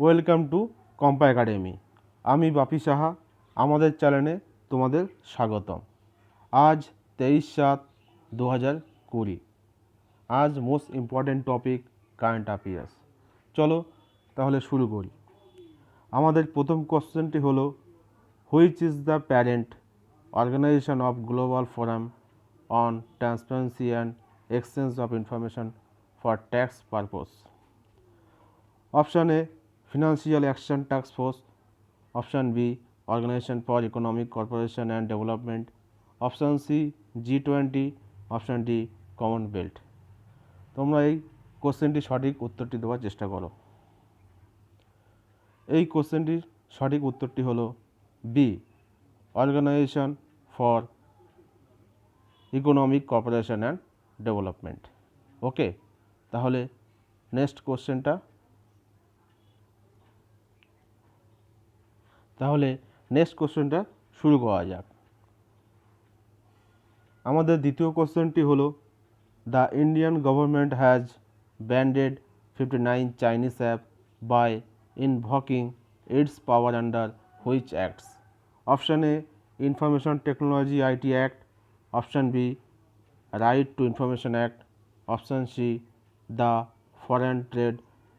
Welcome to কম্পা academy. আমি বাপি সাহা। আমাদের চ্যানেলে তোমাদের স্বাগতম। আজ 23/7/2020। আজ most important topic current affairs. চলো তাহলে শুরু করি। আমাদের প্রথম কোশ্চেনটি হলো, which is the parent organisation of global forum on transparency and exchange of information for tax purpose? Option A, financial action task force. Option B, organisation for economic corporation and development. Option C, G20। Option D, commonwealth. তোমরা এই কোশ্চেনটির সঠিক উত্তরটি দেওয়ার চেষ্টা করো। এই কোশ্চেনটির সঠিক উত্তরটি হলো B, organisation for economic corporation and development. Okay, তাহলে নেক্সট কোশ্চেনটা শুরু করা যাক। আমাদের দ্বিতীয় কোশ্চেনটি হলো, the Indian government has banded 59 Chinese app by invoking its power under which acts? Option A, information technology IT act. Option B, right to information act. Option C, the foreign trade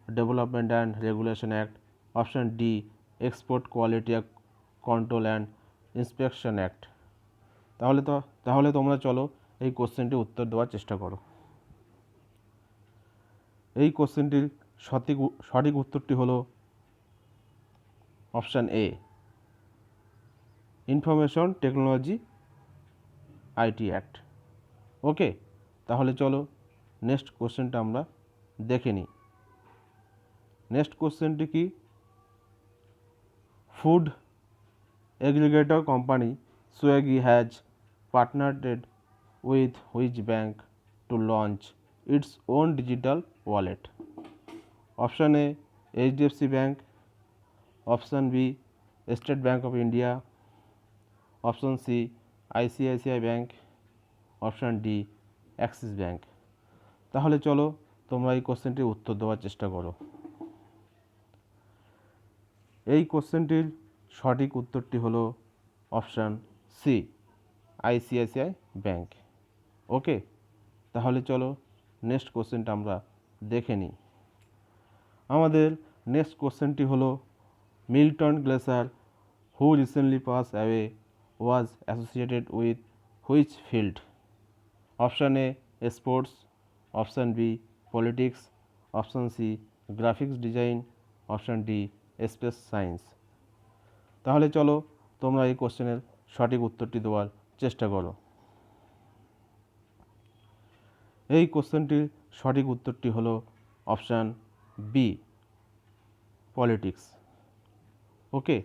development and regulation act. Option D, export quality control and inspection act. তাহলে তোমরা চলো এই কোশ্চেনটির উত্তর দেওয়ার চেষ্টা করো। এই কোশ্চেনটির সঠিক উত্তরটি হলো option A, information technology IT act. Okay, তাহলে চলো নেক্সট কোশ্চেনটা আমরা দেখে নিই। নেক্সট কোশ্চেনটি কি? Food aggregator company Swiggy has partnered with which bank to launch its own digital wallet? Option A, HDFC Bank. Option B, State Bank of India. Option C, ICICI Bank. Option D, Axis Bank. তাহলে চলো তোমরা এই কোশ্চেনটির উত্তর দেওয়ার চেষ্টা করো। এই কোশ্চেনটির সঠিক উত্তরটি হলো অপশান সি, ICICI ব্যাংক। ওকে, তাহলে চলো নেক্সট কোশ্চেনটা আমরা দেখে নিই। আমাদের নেক্সট কোশ্চেনটি হলো, Milton Glaser who recently pass away was associated with which field? Option A, sports. Option B, politics. Option C, graphics design. Option D, space science. তাহলে চলো তোমরা এই কোশ্চেনের সঠিক উত্তরটি দেওয়ার চেষ্টা করো। এই কোশ্চেনটির সঠিক উত্তরটি হলো অপশান বি, পলিটিক্স। ওকে,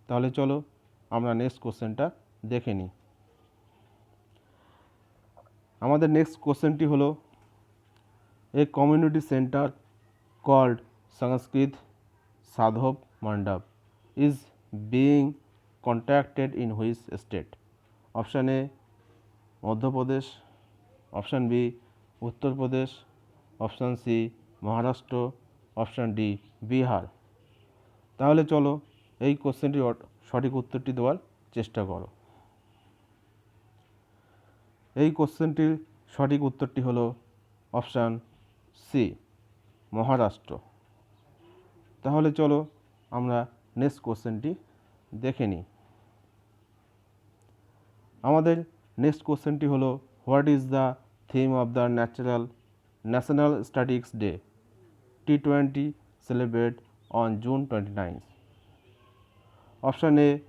তাহলে চলো আমরা নেক্সট কোশ্চেনটা দেখে নিই। আমাদের নেক্সট কোশ্চেনটি হলো, a community centre called Sanskrit Sadhav Mandap is being contracted in which state? Option A, Madhya Pradesh. Option B, Uttar Pradesh. Option C, Maharashtra. Option D, Bihar. তাহলে চলো এই কোশ্চেনটির সঠিক উত্তরটি দেওয়ার চেষ্টা করো। এই কোশ্চেনটির সঠিক উত্তরটি হলো অপশান সি, মহারাষ্ট্র। তাহলে চলো আমরা নেক্সট কোশ্চেনটি দেখে নিই। আমাদের নেক্সট কোশ্চেনটি হলো, what is the theme of the national statistics day T20 celebrate on June 29? Option A,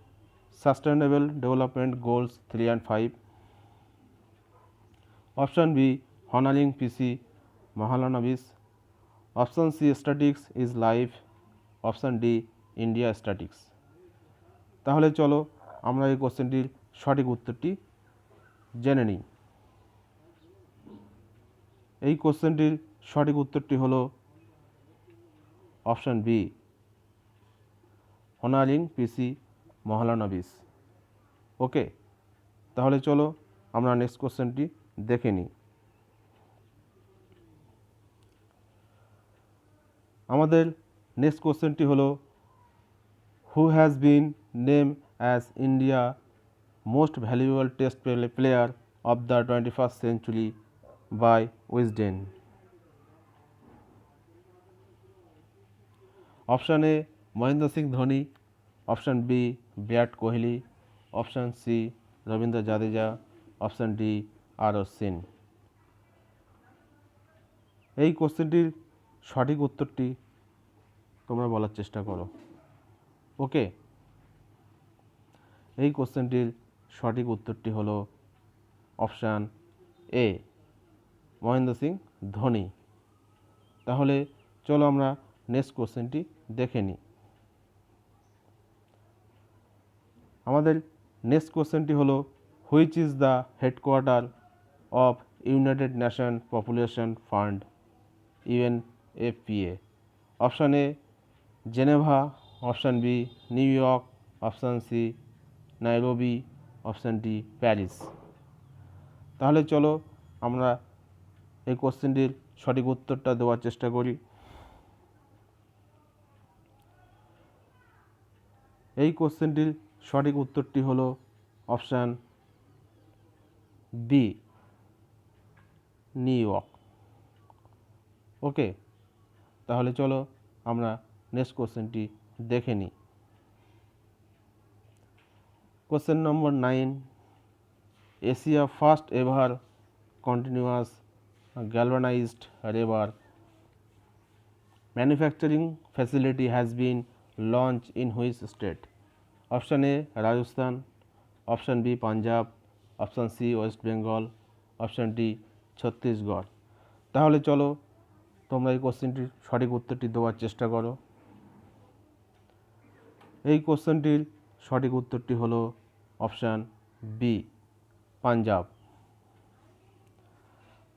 Sustainable Development Goals 3 and 5. Option B, honoring PC Mahalanobis. Option C, statistics is life. Option D, India statistics. তাহলে চলো আমরা এই কোশ্চেনটির সঠিক উত্তরটি জেনে নিই। এই কোশ্চেনটির সঠিক উত্তরটি হলো option B, honoring PC Mahalanobis. Okay, তাহলে চলো আমরা নেক্সট কোশ্চেনটি দেখে নিই। আমাদের নেক্সট কোশ্চেনটি হলো who has been name as India most valuable test player of the 21st century by Wisden. Option A Mahendra Singh Dhoni, option B Virat Kohli, option C Ravindra Jadeja, option D R Ashwin. এই কোশ্চেনটির সঠিক উত্তরটি তোমরা বলার চেষ্টা করো। ওকে, এই কোশ্চেনটির সঠিক উত্তরটি হলো অপশান এ মহেন্দ্র সিং ধোনি। তাহলে চলো আমরা নেক্সট কোশ্চেনটি দেখে নিই। আমাদের নেক্সট কোশ্চেনটি হলো which is the headquarter of United Nation Population Fund UNFPA। Option A Geneva, option B New York, option C Nairobi, option D Paris. তাহলে চলো আমরা এই কোশ্চেনটির সঠিক উত্তরটা দেওয়ার চেষ্টা করি। এই কোশ্চেনটির সঠিক উত্তরটি হলো অপশান বি নিউ ইয়র্ক। ওকে, তাহলে চলো আমরা নেক্সট কোশ্চেনটি দেখে নিই। Question number 9, Asia first ever continuous galvanized rubber manufacturing facility has been launched in which state? Option A Rajasthan, option B Punjab, option C West Bengal, option D Chhattisgarh. তাহলে চলো তোমরা এই কোশ্চেনটির সঠিক উত্তরটি দেওয়ার চেষ্টা করো। এই কোশ্চেনটির সঠিক উত্তরটি হলো অপশান বি পাঞ্জাব।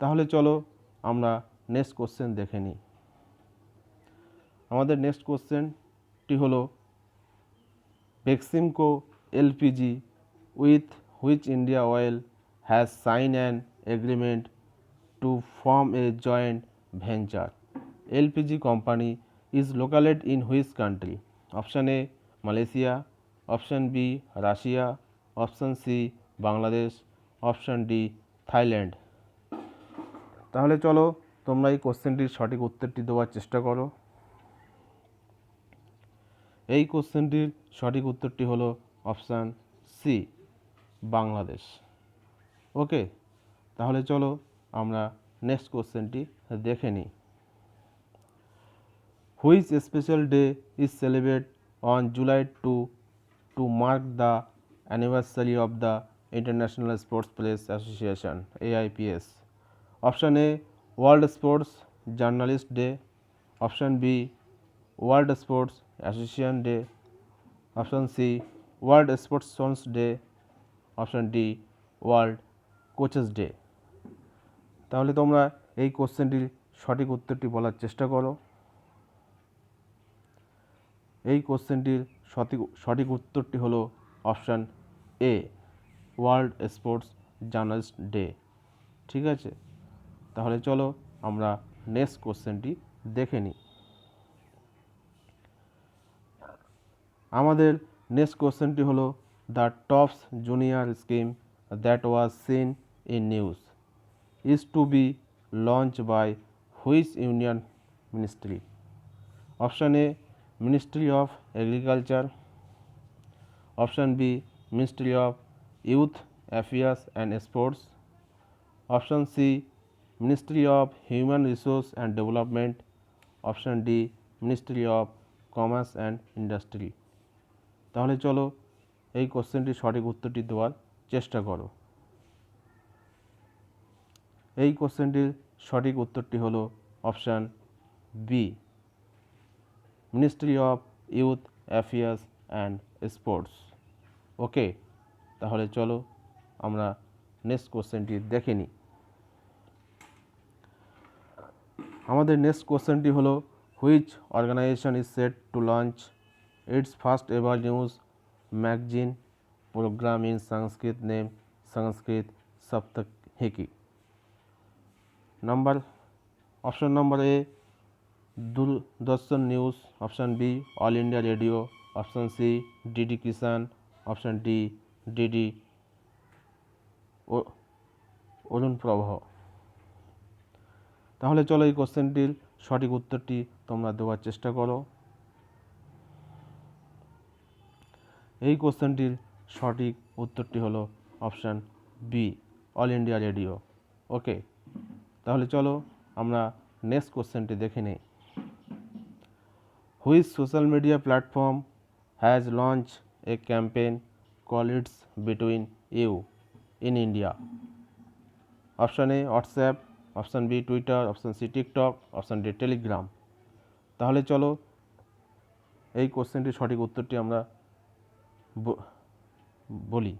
তাহলে চলো আমরা নেক্সট কোশ্চেন দেখে নিই। আমাদের নেক্সট কোশ্চেনটি হলো Beximco LPG with which India Oil has signed an agreement to form a joint venture. LPG company is located in which country? Option A Malaysia, option B Russia, option C Bangladesh, option D Thailand। তাহলে চলো তোমরা এই কোশ্চেনটির সঠিক উত্তরটি দেওয়ার চেষ্টা করো। এই কোশ্চেনটির সঠিক উত্তরটি হলো অপশান সি বাংলাদেশ। ওকে, তাহলে চলো আমরা নেক্সট কোশ্চেনটি দেখে নিই। Which special day is celebrate on July 2 to mark the anniversary of the International Sports Press Association AIPS? Option A World Sports Journalist Day, option B World Sports Association Day, option C World Sportsman's Day, option D World Coaches Day। তাহলে তোমরা এই কোশ্চেনটির সঠিক উত্তরটি বলার চেষ্টা করো। এই কোশ্চেনটির সঠিক উত্তরটি হলো option A world sports journalist day. ঠিক আছে, তাহলে চলো আমরা নেক্সট কোশ্চেনটি দেখে নিই। আমাদের নেক্সট কোশ্চেনটি হলো the tops junior scheme that was seen in news is to be launched by which union ministry? Option A Ministry of Agriculture, option B Ministry of Youth Affairs and Sports, option C Ministry of Human Resource and Development, option D Ministry of Commerce and Industry। তাহলে চলো এই কোশ্চেনটির সঠিক উত্তরটি দেওয়ার চেষ্টা করো। এই কোশ্চেনটির সঠিক উত্তরটি হলো option B ministry of youth affairs and sports. Okay, তাহলে চলো আমরা নেক্সট কোশ্চেনটি দেখে নিই। আমাদের নেক্সট কোশ্চেনটি হলো which organization is set to launch its first ever news magazine program in Sanskrit name Sanskrit Saptahiki. Option number A Doordarshan news, option B all India radio, option C DD Kisan, option D DD Arun Prabha. তাহলে চলো এই কোশ্চেনটির সঠিক উত্তরটি তোমরা দেওয়ার চেষ্টা করো। এই কোশ্চেনটির সঠিক উত্তরটি হলো option B all India radio. Okay, তাহলে চলো আমরা নেক্সট কোশ্চেনটি দেখে নিই। Which social media platform has launch a campaign call its between you in India? Option A WhatsApp, option B Twitter, option C TikTok, option D Telegram. তাহলে চলো এই কোশ্চেনটির সঠিক উত্তরটি আমরা বলি।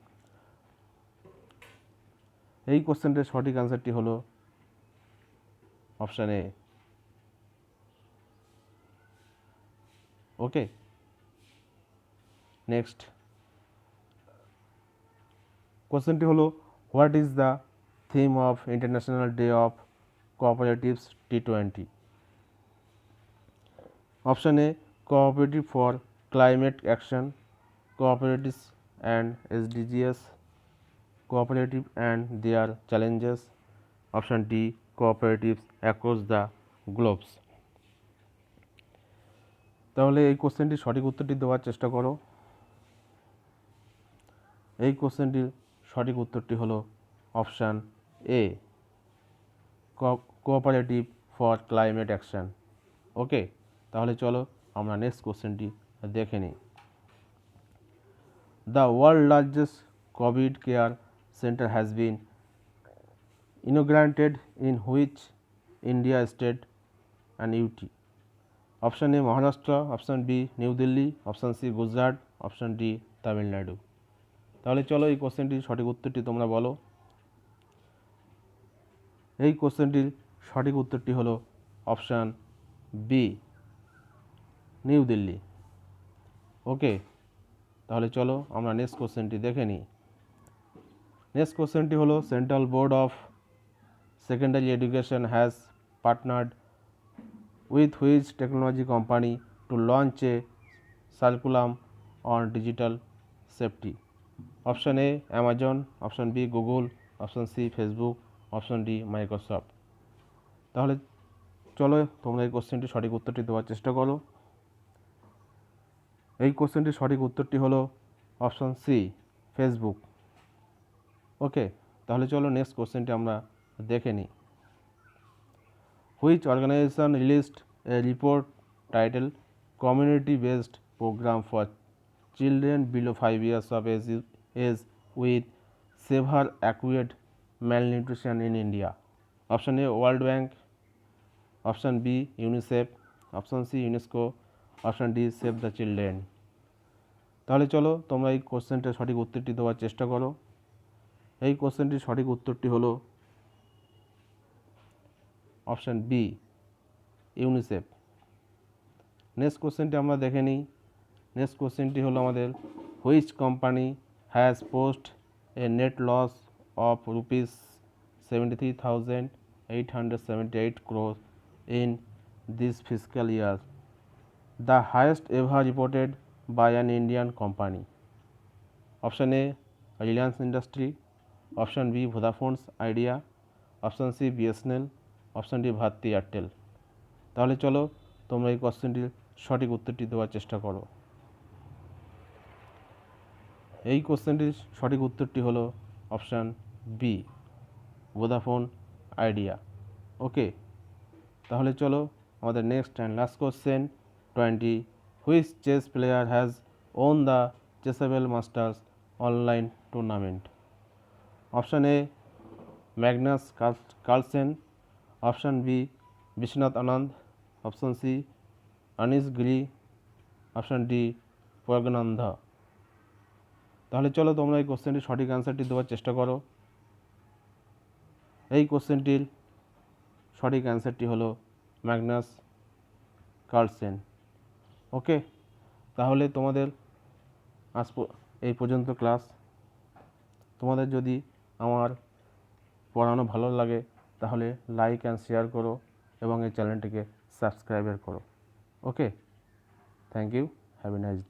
এই কোশ্চেনটির সঠিক অ্যান্সারটি হলো অপশান এ। ওকে, নেক্সট কোশ্চেনটি হলো what is the theme of international day of cooperatives T20? Option A cooperative for climate action, cooperatives and SDGs, cooperative and their challenges, option D cooperatives across the globes। তাহলে এই কোশ্চেনটির সঠিক উত্তরটি দেওয়ার চেষ্টা করো। এই কোশ্চেনটির সঠিক উত্তরটি হলো option A cooperative for climate action. Okay, তাহলে চলো আমরা নেক্সট কোশ্চেনটি দেখে নিই। The world's largest COVID care center has been inaugurated in which India state and UT? Option A Maharashtra, option B New Delhi, option C Gujarat, option D Tamil Nadu। তাহলে চলো এই কোশ্চেনটির সঠিক উত্তরটি তোমরা বলো। এই কোশ্চেনটির সঠিক উত্তরটি হলো অপশান বি নিউ দিল্লি। ওকে, তাহলে চলো আমরা নেক্সট কোশ্চেনটি দেখে নিই। নেক্সট কোশ্চেনটি হলো central board of secondary education has partnered with which technology company to launch a curriculum on digital safety? Option A Amazon, option B Google, option C Facebook, option D Microsoft. তাহলে চলো তোমরা এই কোশ্চেনটির সঠিক উত্তরটি দেওয়ার চেষ্টা করো। এই কোশ্চেনটির সঠিক উত্তরটি হলো অপশান সি ফেসবুক। ওকে, তাহলে চলো নেক্সট কোশ্চেনটি আমরা দেখে নিই। Which organisation released a report title community based program for children below 5 years of age with severe acute malnutrition in India? Option A world bank, option B UNICEF, option C UNESCO, option D save the children. তাহলে চলো তোমরা এই কোশ্চেনটার সঠিক উত্তরটি দেওয়ার চেষ্টা করো। এই কোশ্চেনটির সঠিক উত্তরটি হলো অপশান বি ইউনিসেফ। নেক্সট কোশ্চেনটি আমরা দেখে নিই। নেক্সট কোশ্চেনটি হলো আমাদের which company has post a net loss of ₹73,878 crore in this fiscal year, the highest ever reported by an Indian company? Option A Reliance Industry, option B Vodafone Idea, option C BSNL, option D Bharti Airtel। তাহলে চলো তোমরা এই কোশ্চেনটির সঠিক উত্তরটি দেওয়ার চেষ্টা করো। এই কোশ্চেনটির সঠিক উত্তরটি হলো option B Vodafone Idea. Okay, তাহলে চলো আমাদের next and last question 20 which chess player has won the Chessable Masters online tournament? Option A Magnus Carlsen, option B বিশ্বনাথ Anand, option C Anish Giri, option D Praggnanandhaa. তাহলে চলো তোমরা এই কোশ্চেনটির সঠিক অ্যান্সারটি দেওয়ার চেষ্টা করো। এই কোশ্চেনটির সঠিক অ্যান্সারটি হলো ম্যাগনাস কার্লসেন। ওকে, তাহলে তোমাদের আজ এই পর্যন্ত ক্লাস। তোমাদের যদি আমার পড়ানো ভালো লাগে তাহলে লাইক অ্যান্ড শেয়ার করো এবং এই চ্যানেলটিকে সাবস্ক্রাইবার করো। Okay, thank you, have a nice day.